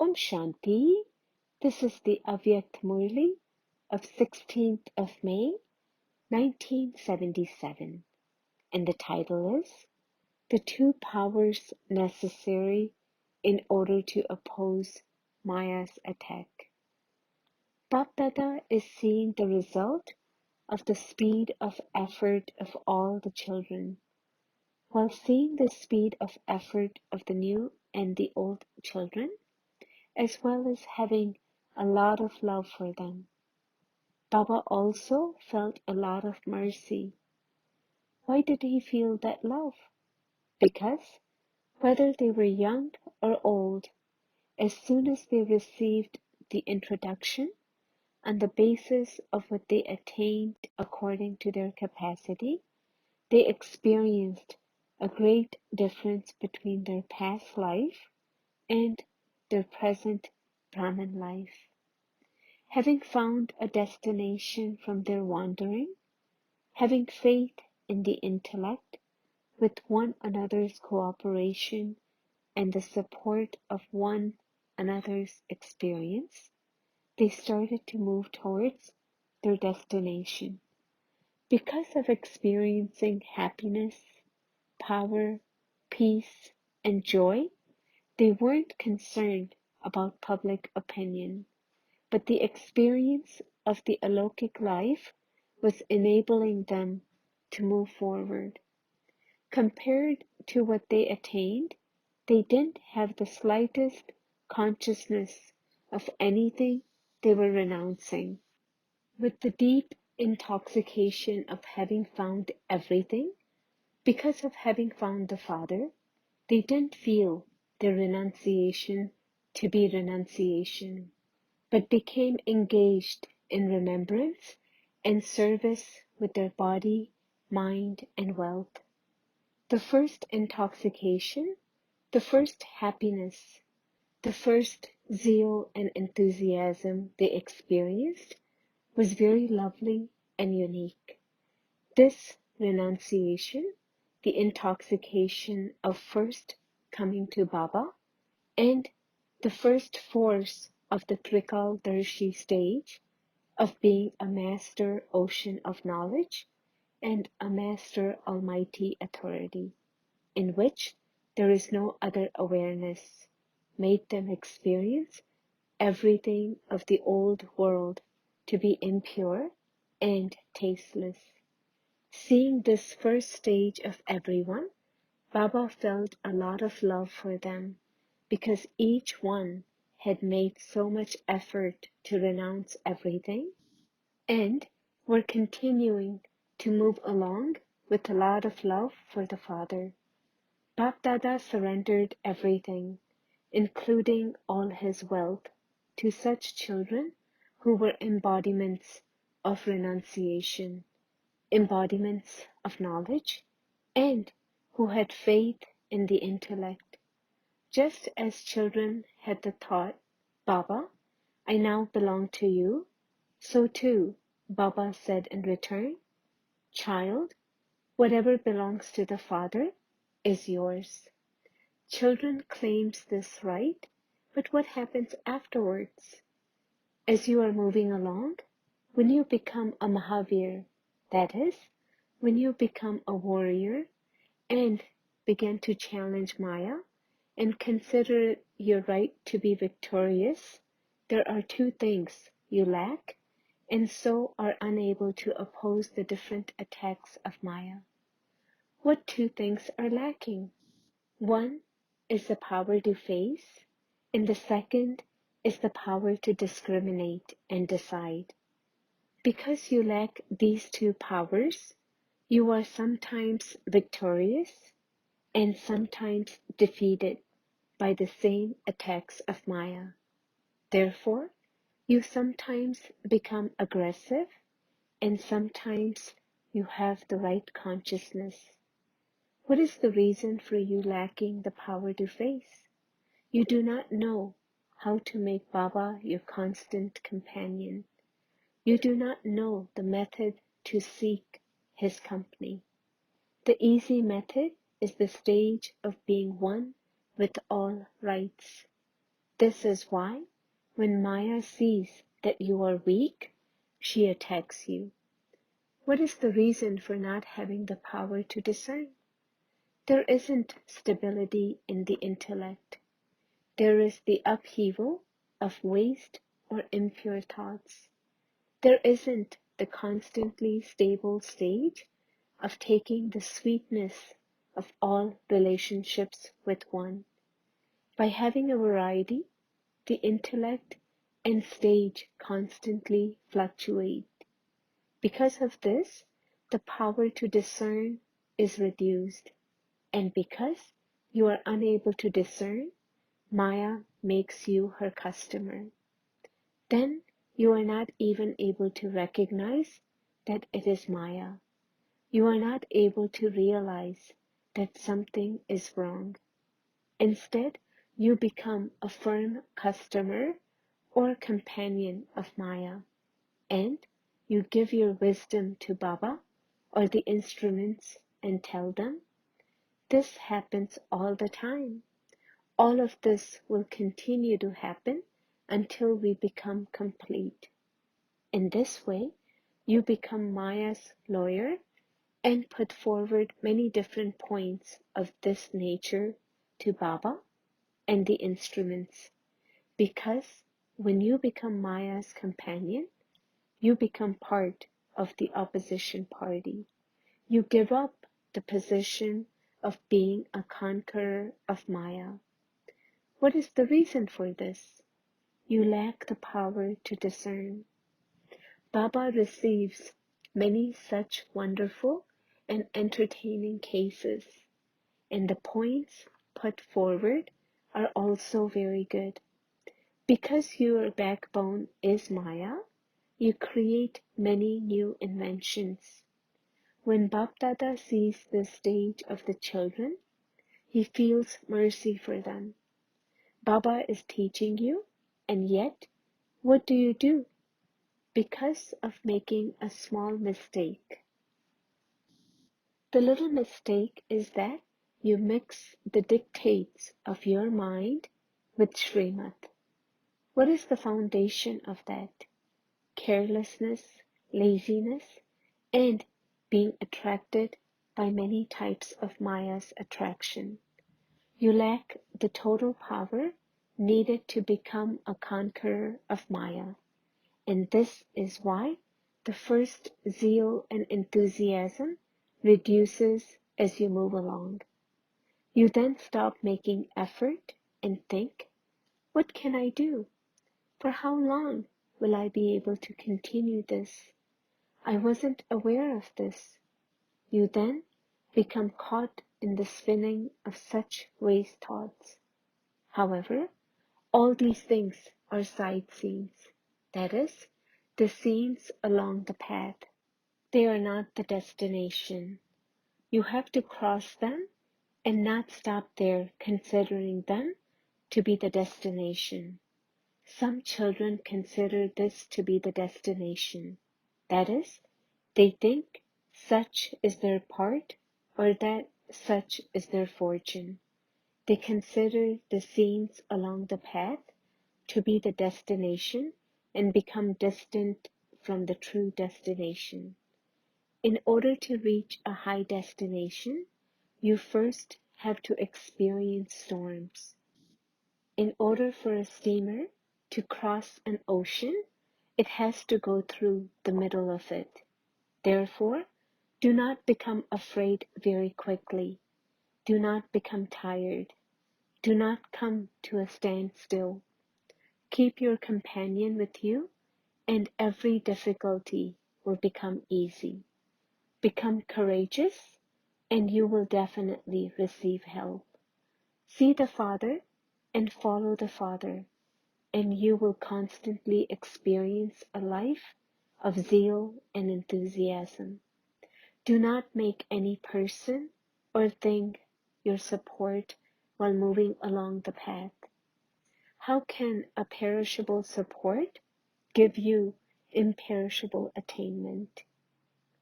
Om Shanti. This is the Avyakt Murli of 16th of May, 1977. And the title is The Two Powers Necessary in Order to Oppose Maya's Attack. Bapdada is seeing the result of the speed of effort of all the children. While seeing the speed of effort of the new and the old children, as well as having a lot of love for them, Baba also felt a lot of mercy. Why did he feel that love? Because whether they were young or old, as soon as they received the introduction on the basis of what they attained according to their capacity, they experienced a great difference between their past life and their present Brahman life. Having found a destination from their wandering, having faith in the intellect, with one another's cooperation and the support of one another's experience, they started to move towards their destination. Because of experiencing happiness, power, peace, and joy, they weren't concerned about public opinion, but the experience of the alokik life was enabling them to move forward. Compared to what they attained, they didn't have the slightest consciousness of anything they were renouncing. With the deep intoxication of having found everything, because of having found the Father, they didn't feel their renunciation to be renunciation, but became engaged in remembrance and service with their body, mind, and wealth. The first intoxication, the first happiness, the first zeal and enthusiasm they experienced was very lovely and unique. This renunciation, the intoxication of first coming to Baba, and the first force of the Trikaldarshi stage of being a master ocean of knowledge and a master almighty authority, in which there is no other awareness, made them experience everything of the old world to be impure and tasteless. Seeing this first stage of everyone, Baba felt a lot of love for them because each one had made so much effort to renounce everything and were continuing to move along with a lot of love for the Father. Bapdada surrendered everything, including all his wealth, to such children who were embodiments of renunciation, embodiments of knowledge, and who had faith in the intellect. Just as children had the thought, Baba, I now belong to you, so too Baba said in return, Child, whatever belongs to the Father is yours. Children claims this right, but what happens afterwards? As you are moving along, when you become a Mahavir, that is, when you become a warrior and begin to challenge Maya and consider it your right to be victorious, there are two things you lack and so are unable to oppose the different attacks of Maya. What two things are lacking? One is the power to face, and the second is the power to discriminate and decide. Because you lack these two powers, you are sometimes victorious and sometimes defeated by the same attacks of Maya. Therefore, you sometimes become aggressive and sometimes you have the right consciousness. What is the reason for you lacking the power to face? You do not know how to make Baba your constant companion. You do not know the method to seek his company. The easy method is the stage of being one with all rights. This is why, when Maya sees that you are weak, she attacks you. What is the reason for not having the power to discern? There isn't stability in the intellect. There is the upheaval of waste or impure thoughts. There isn't the constantly stable stage of taking the sweetness of all relationships with one. By having a variety, the intellect and stage constantly fluctuate. Because of this, the power to discern is reduced, and because you are unable to discern, Maya makes you her customer. Then you are not even able to recognize that it is Maya. You are not able to realize that something is wrong. Instead, you become a firm customer or companion of Maya, and you give your wisdom to Baba or the instruments and tell them, this happens all the time. All of this will continue to happen until we become complete. In this way, you become Maya's lawyer and put forward many different points of this nature to Baba and the instruments, because when you become Maya's companion, you become part of the opposition party. You give up the position of being a conqueror of Maya. What is the reason for this? You lack the power to discern. Baba receives many such wonderful and entertaining cases, and the points put forward are also very good. Because your backbone is Maya, you create many new inventions. When Bapdada sees the stage of the children, he feels mercy for them. Baba is teaching you, and yet, what do? Because of making a small mistake. The little mistake is that you mix the dictates of your mind with Srimad. What is the foundation of that? Carelessness, laziness, and being attracted by many types of Maya's attraction. You lack the total power needed to become a conqueror of Maya. And this is why the first zeal and enthusiasm reduces as you move along. You then stop making effort and think, what can I do? For how long will I be able to continue this? I wasn't aware of this. You then become caught in the spinning of such waste thoughts. However, all these things are side scenes, that is, the scenes along the path. They are not the destination. You have to cross them and not stop there considering them to be the destination. Some children consider this to be the destination. That is, they think such is their part or that such is their fortune. They consider the scenes along the path to be the destination and become distant from the true destination. In order to reach a high destination, you first have to experience storms. In order for a steamer to cross an ocean, it has to go through the middle of it. Therefore, do not become afraid very quickly. Do not become tired. Do not come to a standstill. Keep your companion with you, and every difficulty will become easy. Become courageous, and you will definitely receive help. See the Father and follow the Father, and you will constantly experience a life of zeal and enthusiasm. Do not make any person or thing your support while moving along the path. How can a perishable support give you imperishable attainment?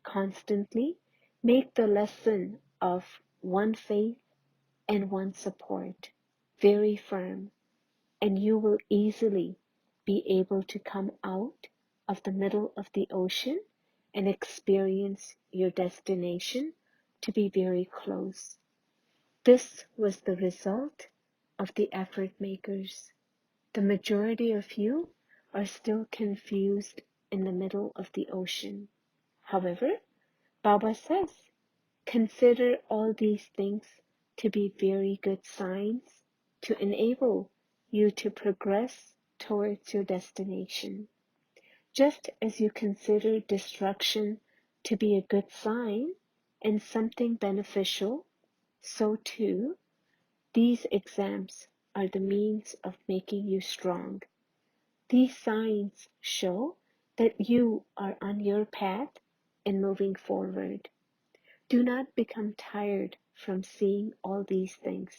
Constantly make the lesson of one faith and one support very firm. and you will easily be able to come out of the middle of the ocean and experience your destination to be very close. This was the result of the effort makers. The majority of you are still confused in the middle of the ocean. However, Baba says, consider all these things to be very good signs to enable you to progress towards your destination. Just as you consider destruction to be a good sign and something beneficial, so too, these exams are the means of making you strong. These signs show that you are on your path and moving forward. Do not become tired from seeing all these things.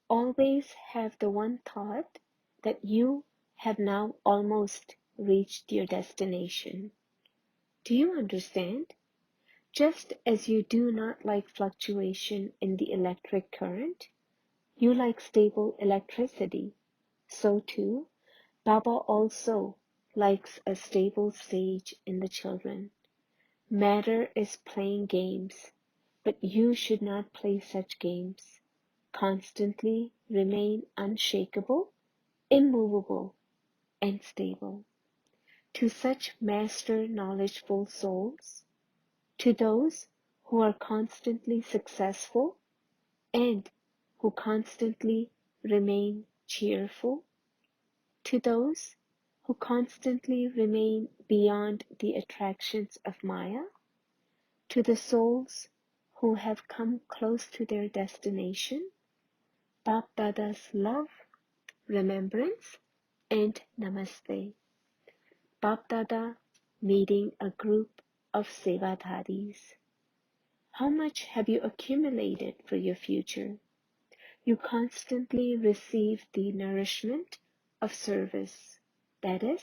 Always have the one thought that you have now almost reached your destination. Do you understand? Just as you do not like fluctuation in the electric current, you like stable electricity. So too, Baba also likes a stable stage in the children. Matter is playing games, but you should not play such games. Constantly remain unshakable, immovable, and stable. To such master knowledgeful souls, to those who are constantly successful and who constantly remain cheerful, to those who constantly remain beyond the attractions of Maya, to the souls who have come close to their destination, Bap Dada's love, remembrance, and namaste. Bap Dada meeting a group of Sevadharis. How much have you accumulated for your future? You constantly receive the nourishment of service. That is,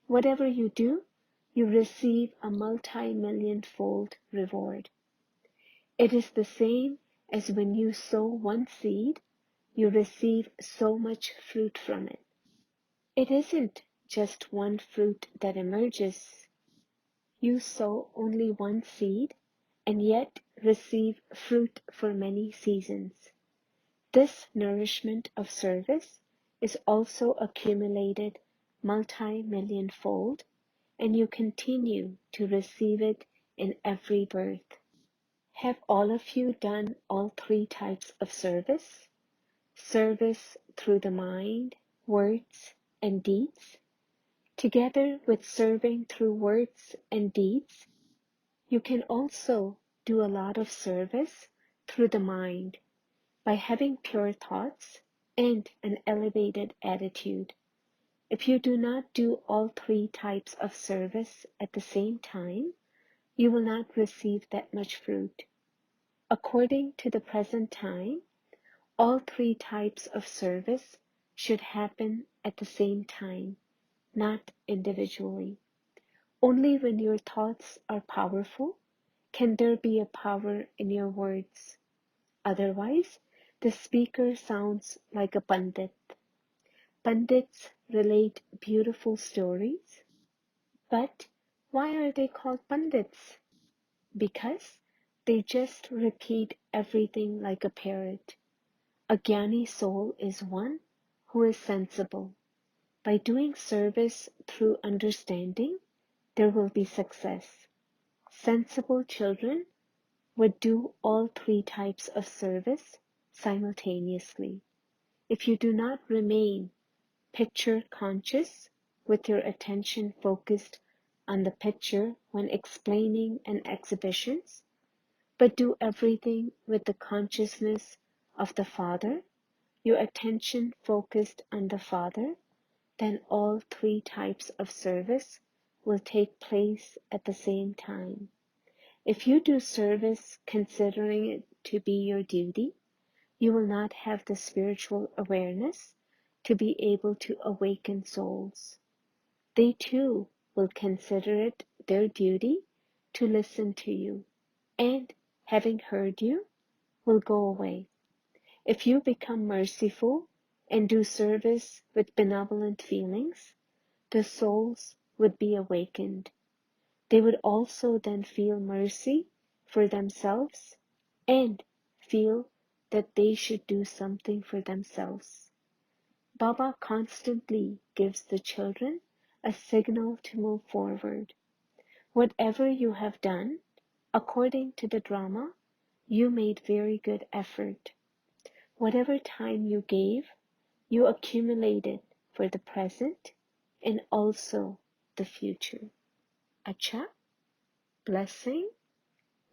whatever you do, you receive a multi-million-fold reward. It is the same as when you sow one seed, you receive so much fruit from it. It isn't just one fruit that emerges. You sow only one seed and yet receive fruit for many seasons. This nourishment of service is also accumulated multi-million-fold, and you continue to receive it in every birth. Have all of you done all three types of service? Service through the mind, words, and deeds? Together with serving through words and deeds, you can also do a lot of service through the mind by having pure thoughts and an elevated attitude. If you do not do all three types of service at the same time, you will not receive that much fruit. According to the present time, all three types of service should happen at the same time, not individually. Only when your thoughts are powerful can there be a power in your words. Otherwise, the speaker sounds like a pandit. Pandits relate beautiful stories, but why are they called pandits? Because they just repeat everything like a parrot. A Jnani soul is one who is sensible. By doing service through understanding, there will be success. Sensible children would do all three types of service simultaneously. If you do not remain picture conscious with your attention focused on the picture when explaining an exhibitions, but do everything with the consciousness of the Father, your attention focused on the Father, then all three types of service will take place at the same time. If you do service considering it to be your duty, you will not have the spiritual awareness to be able to awaken souls. They too will consider it their duty to listen to you, and having heard you, will go away. If you become merciful and do service with benevolent feelings, the souls would be awakened. They would also then feel mercy for themselves and feel that they should do something for themselves. Baba constantly gives the children a signal to move forward. Whatever you have done, according to the drama, you made very good effort. Whatever time you gave, you accumulated for the present and also the future. Acha, blessing.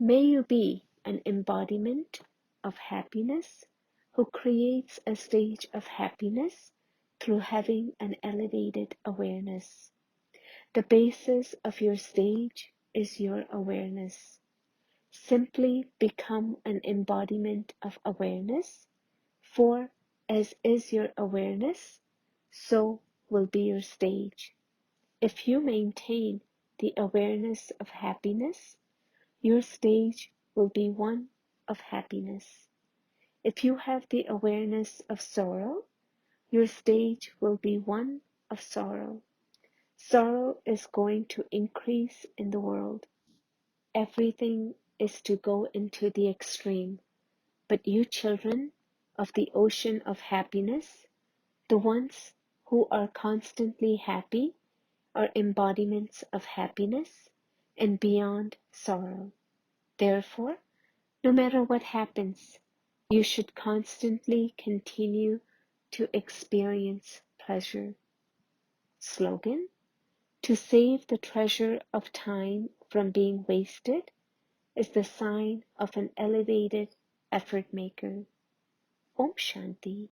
May you be an embodiment of happiness who creates a stage of happiness through having an elevated awareness. The basis of your stage is your awareness. Simply become an embodiment of awareness, for as is your awareness, so will be your stage. If you maintain the awareness of happiness, your stage will be one of happiness. If you have the awareness of sorrow, your stage will be one of sorrow. Sorrow is going to increase in the world. Everything is to go into the extreme. But you children of the ocean of happiness, the ones who are constantly happy, are embodiments of happiness and beyond sorrow. Therefore, no matter what happens, you should constantly continue to experience pleasure. Slogan: to save the treasure of time from being wasted is the sign of an elevated effort maker. Om Shanti.